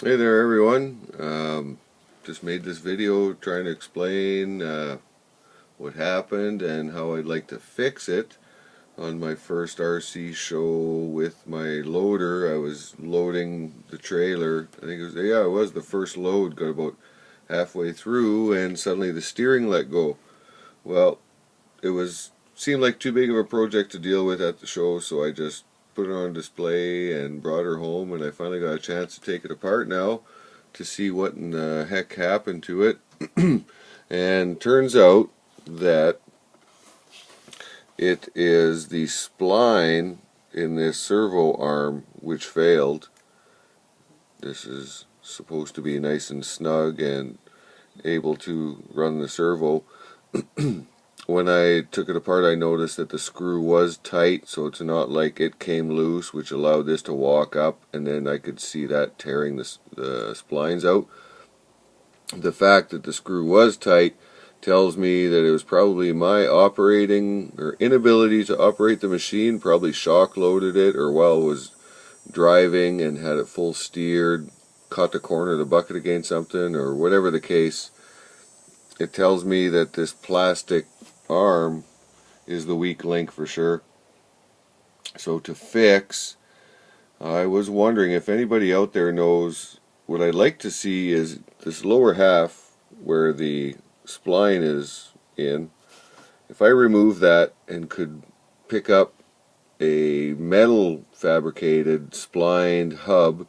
Hey there everyone, just made this video trying to explain what happened and how I'd like to fix it. On my first RC show with my loader, I was loading the trailer. I think it was the first load, got about halfway through and suddenly the steering let go. Well, seemed like too big of a project to deal with at the show, so I just put it on display and brought her home, and I finally got a chance to take it apart now to see what in the heck happened to it. And turns out that it is the spline in this servo arm which failed. This is supposed to be nice and snug and able to run the servo. When I took it apart, I noticed that the screw was tight, so it's not like it came loose, which allowed this to walk up, and then I could see that tearing the splines out. The fact that the screw was tight tells me that it was probably my operating or inability to operate the machine, probably shock loaded it, or while it was driving and had it full steered, caught the corner of the bucket against something, or whatever the case. It tells me that this plastic arm is the weak link for sure. So to fix, I was wondering if anybody out there knows. What I'd like to see is this lower half where the spline is in. If I remove that and could pick up a metal fabricated splined hub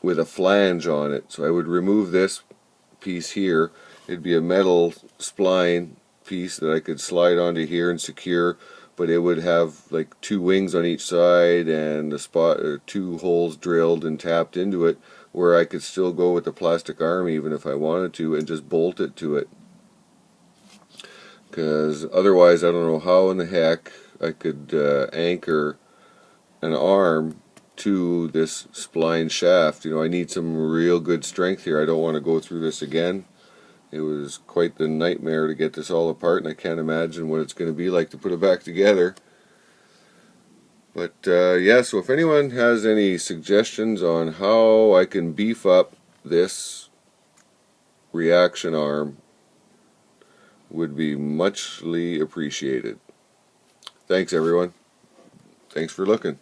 with a flange on it, so I would remove this piece here. It'd be a metal spline piece that I could slide onto here and secure, but it would have like two wings on each side and a spot or two holes drilled and tapped into it, where I could still go with the plastic arm even if I wanted to and just bolt it to it. Because otherwise I don't know how in the heck I could anchor an arm to this spline shaft. I need some real good strength here. I don't want to go through this again. It was quite the nightmare to get this all apart, and I can't imagine what it's going to be like to put it back together. But yeah, so if anyone has any suggestions on how I can beef up this reaction arm, would be muchly appreciated. Thanks everyone. Thanks for looking.